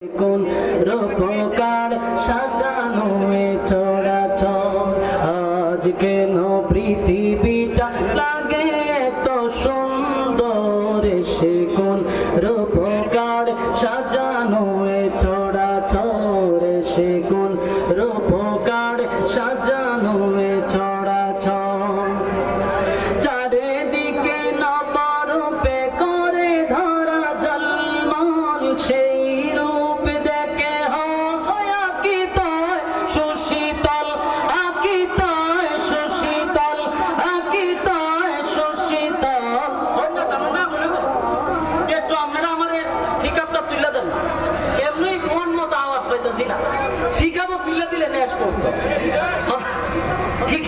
কোন রূপকার সাজানো এ চরাচর, আজ কেন পৃথিবীটা লাগে এত সুন্দর, সে কোন রূপকার সাজানো এ চরাচর, সে কোন রূপকার সাজানো এ চরাচর। চারিদিকে নবরূপে করে ধরা জলমল, সেই রূপ দেখে হয় আকিতায় সুশীতল, আকিতায় সুশীতল, আকিতায় সুশীতল। একটু আপনারা আমার ফিকাপটা তুলে দেন, এমনি কোন মতো আওয়াজ পাইতেছি না, ফিকাপও তুলে দিলে নেশ করতো। ঠিক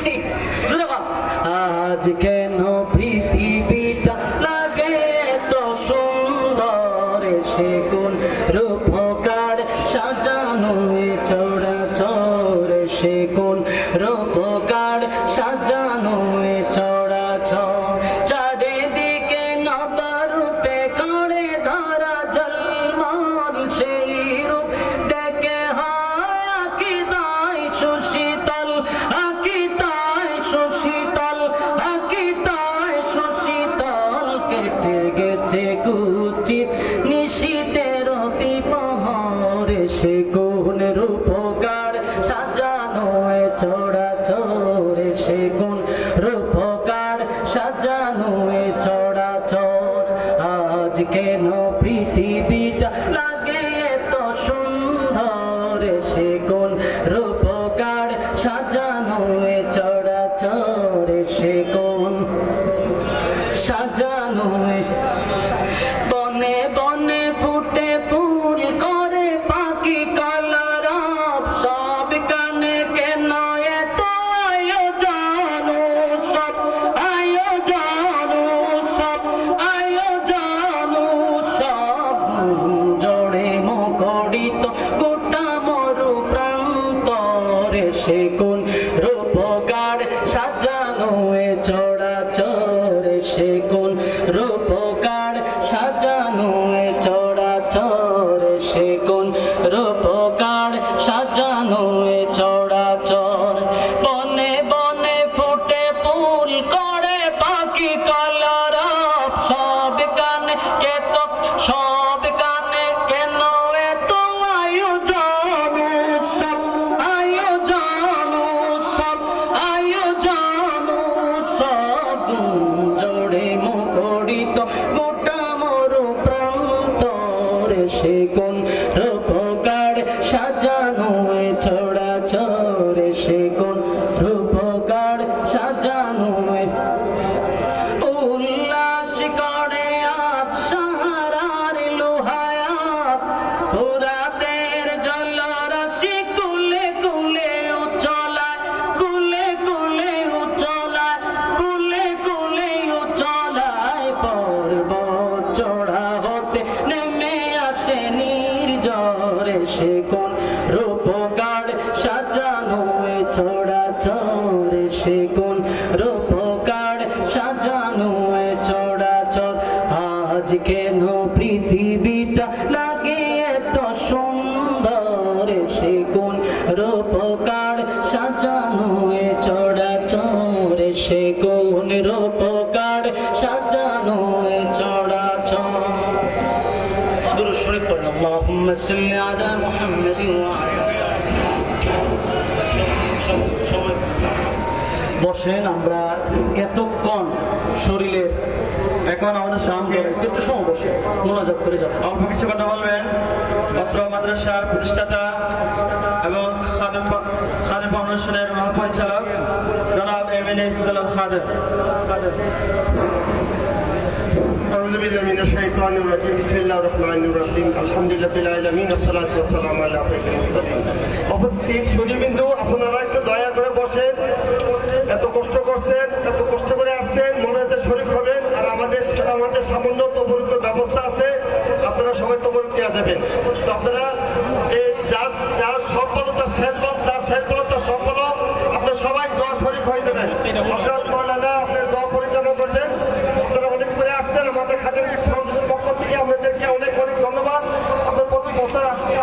আজ কেন পৃথিবীটা লাগে এত সুন্দর, সে কোন রূপকার সাজানো এ চরাচর, সে কোন রূপকার সাজানো এ চরাচর। চারিদিকে নবরূপে করে ধরা জলমল, সেই রূপ দেখে হয় আকিতায় সুশীতল, আকিতায় সুশীতল, আকিতায় সুশীতল। কেটে গেছে কুচিত নিশীতের অতি প্রহরে, সে কোন রূপকার সাজানো এ চরাচর, সে কোন রূপকার সাজানো এ চরাচর। আজ কেন পৃথিবীটা লাগে এত সুন্দর, সে কোন রূপকার সাজানো এ চরাচর, সে কোন সাজানো এ। বনে বনে ফুটে ফুল করে পাখি কলরব, সব কানে কেন এত আয়োজন উৎসব, আয়োজন উৎসব, আয়োজন উৎসব। জোড়ে মুখরিত গোটা মরু প্রান্তরে, সে কোন রূপকার সাজানো এ চরাচর, সে কোন রূপকার সাজানো এ চরাচর, সে কোন রূপকার সাজানো এ চরাচর। বনে বনে ফুটে ফুল করে পাখি কলরব, সব কানে কেতক, সব কানে কেন এত আয়োজন উৎসব, আয়োজন উৎসব, আয়োজন উৎসব। জোড়ে মুখরিত গোটা মরু প্রান্তরে, সে কোন রূপকার সাজানো এ চরাচর, সে কোন রূপকার সাজানো এ। উল্লাস করে আবসারার লোহায়াত, পুরাতের জলরাশি কুলে কুলে উচলায়, কুলে কুলে উচলায়, কুলে কুলে উচলায়। পর্বত চড়া হতে নেমে আসে নির্ঝরে, সে কোন রূপকার সাজানো এ চরাচর, সে কোন রূপকার সাজানো এ চরাচর। আজ কেন পৃথিবীটা লাগে এত সুন্দর, সে কোন রূপকার সাজানো এ চরাচর, সে কোন রূপকার সাজানো এ চরাচর। দুরূদ শরীফ পড়ুন, আল্লাহুম্মা সাল্লি আলা মুহাম্মাদিন ওয়া আলা। বসেন, আমরা এতক্ষণ শরীরের এখন আমাদের সাম ধরেছি, একটু সময় বসে মোনাজাত করে যাবো। অল্প কিছু কথা বলবেন পত্র মাদ্রাসার প্রতিষ্ঠাতা এবং খাদেম ফাউন্ডেশনের মহাপরিচালক জনাব এমএনএ ইসদুল খাদেম। أعوذ بالله من الشيطان الرجيم بسم الله الرحمن الرحيم الحمد لله رب العالمين والصلاة والسلام على سيد المرسلين। উপস্থিত সুধীবৃন্দু, আপনারা একটু দয়া করে বসেন। এত কষ্ট করছেন, এত কষ্ট করে আসছেন, মনে শরীক হবেন। আর আমাদের সামান্য তবরুকের ব্যবস্থা আছে, আপনারা সবাই তবরুক নিয়ে যাবেন। তো আপনারা এই যার সফলতা শেষ বল, তার শেষ বল, তার সফল, আপনারা সবাই দোয়া শরীক হয়ে যাবেন। আপনারা মৌলানা আপনার দোয়া পরিচালনা করবেন। আপনারা অনেক করে আসছেন, আমাদের খাদের পক্ষ থেকে আপনাদেরকে অনেক অনেক ধন্যবাদ। আপনার প্রতি বছর আসতে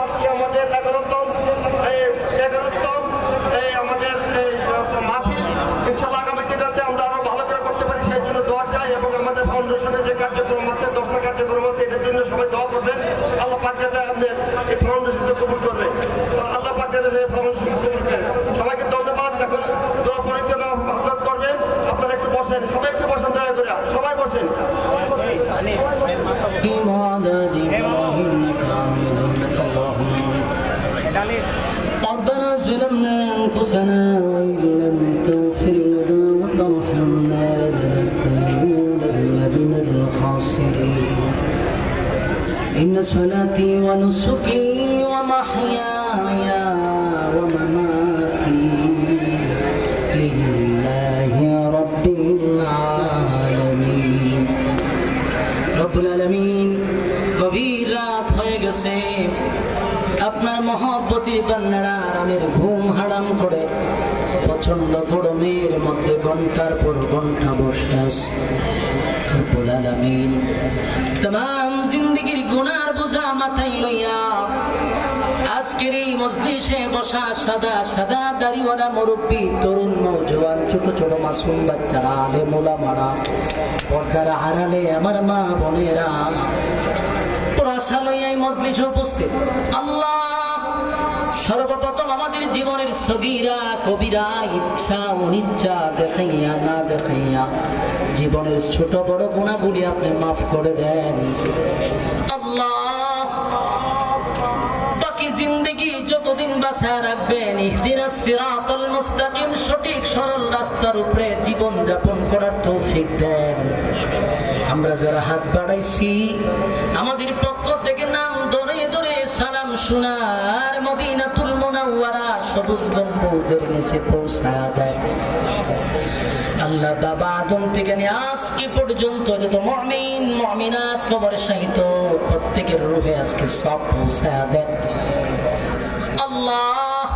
এই ফাউন্ডেশনটা কবুল করবে। আল্লাহ পাক যাতে এই ফাউন্ডেশন কবুল করে। সবাইকে ধন্যবাদ। এখন দোয়া পরিচালনা হযরত করবেন। আপনারা একটু বসেন, সবাই একটু বসেন, দয়া করে সবাই বসেন। ربنا ظلمنا أنفسنا وإن لم تغفر لنا وترحمنا لنكونن من الخاسرين إن صلاتي ونسكي ومحياي ومماتي لله رب العالمين رب العالمين গভীর রাত হয়ে গেছে, আপনার মহব্বতী বান্দারা আরামের ঘুম হারাম করে প্রচন্ড গরমের মধ্যে ঘন্টার পর ঘন্টা বসে আছে। রব্বুল আলামিন तमाम জিন্দেগীর গুনার বোঝা মাথায় লইয়া আজকের এই মজলিসে বসা সাদা সাদা দাড়িওয়ালা মুরব্বী, তরুণ নওজোয়ান, ছোট ছোট মাসুম বাচ্চারা, আলেম ওলামারা, পর্দার আড়ালে আমার মা বোনেরা আশা লইয়া এই মজলিসে উপস্থিত। আল্লাহ সর্বপ্রথম আমাদের জীবনের সগীরা কবিরা ইচ্ছা অনিচ্ছা দেখাইয়া না দেখাইয়া জীবনের ছোট বড় গুনাহগুলি আপনি মাফ করে দেন। আল্লাহ বাকি জিন্দেগি যতদিন বাঁচায় রাখবেন, ইহদিনাস সিরাতাল মুস্তাকিম, সঠিক সরল রাস্তার উপরে জীবন যাপন করার তৌফিক দেন। আমরা যারা হাত বাড়াইছি আমাদের পক্ষ থেকে নাম ধরে ধরে সালাম শোনার মদিনাতুল মুনাওয়ারা সবুজ গম্বুজের নিচে পৌঁছায়া দেয়। আল্লাহ বাবা আদম থেকে নিয়ে আজকে পর্যন্ত যত মুমিন মুমিনাত কবরে শাহিদ প্রত্যেকের রূহে আজকে সব পৌঁছায়া দেয়। আল্লাহ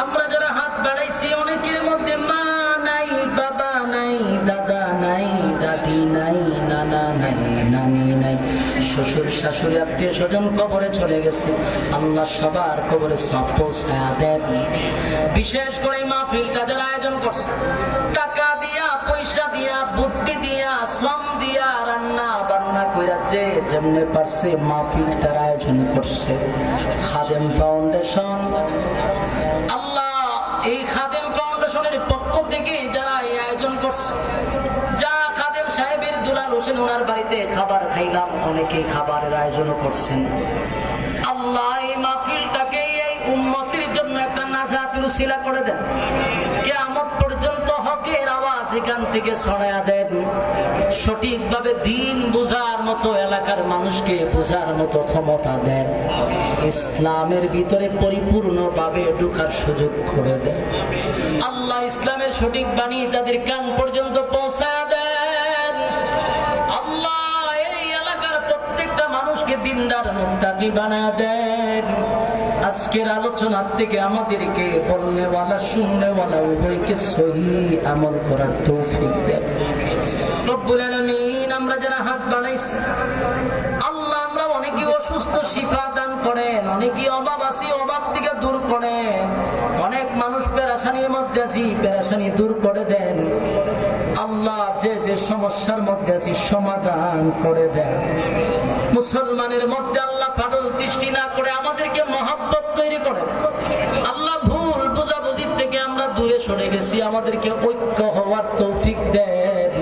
আমরা যারা হাত বাড়াইছি অনেকের মধ্যে মা নাই, বাবা নাই, দাদা নাই, দাদি নাই, নানা নাই, নানি নাই, শ্বশুর শাশুড়ি আত্মীয় স্বজন কবরে চলে গেছে। আল্লাহ সবার কবরে সব পৌঁছায়া দেন। বিশেষ করে মাহফিলটা যারা আয়োজন করছে, টাকা দিয়া, পয়সা দিয়া, বুদ্ধি দিয়া, শ্রম দিয়া, রান্না বান্না কইরা যে যেমনে পারছে মাহফিলটার আয়োজন করছে খাদেম ফাউন্ডেশন। আল্লাহ এই খাদেম ফাউন্ডেশনের পক্ষ থেকে যারা এই আয়োজন করছে, যা খাদেম সাহেবের দুলাল হোসেন ওনার বাড়িতে খাবার খাইলাম, অনেকেই খাবারের আয়োজন করছেন। আল্লাহ এই মাহফিলটাকে এই উম্মতের জন্য একটা নাজাতের উসিলা করে দেন। কিয়ামত পর্যন্ত হকের আওয়াজ এখান থেকে ছড়ায়া দেন। সঠিকভাবে দিন বোঝার মতো এলাকার মানুষকে বোঝার মতো ক্ষমতা দেন। ইসলামের ভিতরে পরিপূর্ণভাবে ঢোকার সুযোগ করে দেন। আল্লাহ ইসলামের সঠিক বাণী তাদের কান পর্যন্ত পৌঁছায়া দেন। আল্লাহ এই এলাকার প্রত্যেকটা মানুষকে দিনদার মুত্তাকি বানায়া দেন। আজকের আলোচনার থেকে আমাদেরকে বলনেওয়ালা শুননেওয়ালা উভয়কে সহিহ আমল করার তৌফিক দেন। রব্বুল আলামিন আমরা যারা হাত বাড়াইছি, আল্লাহ আমরা অনেকে অসুস্থ শিফা দান করেন, অনেকে অভাব আছি অভাব থেকে দূর করেন, অনেক মানুষ পেরেশানির মধ্যে আছি পেরেশানি দূর করে দেন। আল্লাহ যে যে সমস্যার মধ্যে আছি সমাধান করে দেন। মুসলমানের মধ্যে আল্লাহ ফাটল সৃষ্টি না করে আমাদেরকে মহব্বত তৈরি করে দেন। আল্লাহ ভুল বোঝাবুঝির থেকে আমরা দূরে সরে গেছি, আমাদেরকে ঐক্য হওয়ার তৌফিক দেন।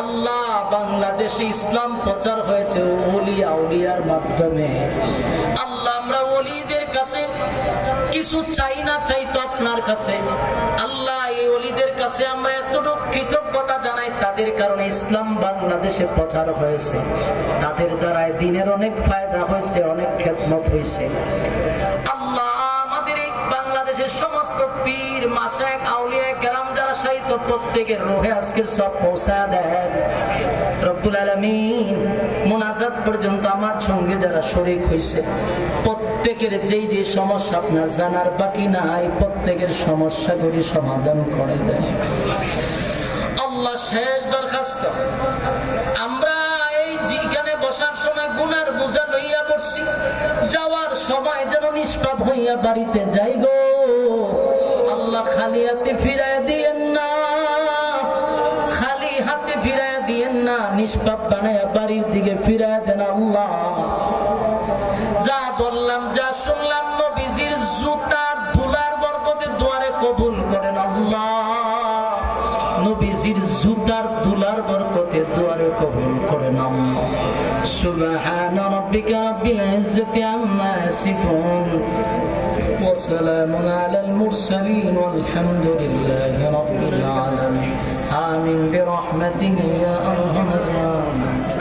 আল্লাহ বাংলাদেশে ইসলাম প্রচার হয়েছে ওলি আউলিয়ার মাধ্যমে। আল্লাহ আমরা ওলিদের কাছে কিছু চাই না, চাই তো আপনার কাছে। আল্লাহ এই ওলিদের কাছে আমরা এতটুকু কৃতজ্ঞতা জানাই, তাদের কারণে ইসলাম বাংলাদেশে প্রচার হয়েছে, তাদের দ্বারাই দিনের অনেক ফায়দা হয়েছে, অনেক খেদমত হয়েছে। আল্লাহ আমাদের এই বাংলাদেশের সমস্ত পীর মাশায়েখ আউলিয়া কেরাম যারা শাহিদ প্রত্যেকের রূহে আজকের সব পৌঁছায়া দেন। রব্বুল আলামিন মুনাজাত পর্যন্ত আমার সঙ্গে যারা শরীক হয়েছে প্রত্যেকের যেই যে সমস্যা আপনার জানার বাকি নাই, প্রত্যেকের সমস্যাগুলি সমাধান করে দেন। আল্লাহ শেষ দরখাস্ত, আমরা এই যেখানে বসার সময় গুনার বোঝা লইয়া পড়ছি, যাওয়ার সময় যেন নিষ্পাপ হইয়া বাড়িতে যাই গো। আল্লাহ খালি হাতে ফিরায় দিয়েন না, খালি হাতে ফিরায় দিয়েন না, নিষ্পাপ বানায় বাড়ির দিকে ফিরায় দেন। আল্লাহ যা বললাম যা শুনলাম নবীজির জুতার ধুলার বরকতে দোয়ারে কবুল করেন আল্লাহ। নবীজির জুতার ধুলার বরকতে দোয়ারে কবুল করেন আল্লাহ। সুবহান রাব্বিকা রাব্বিল ইজ্জাতি আম্মা ইয়াসিফুন ওয়া সালামুন আলাল মুরসালিন ওয়ালহামদুলিল্লাহি রাব্বিল আলামিন। আমিন বিরহমাতিকা ইয়া আরহামার রাহিমিন।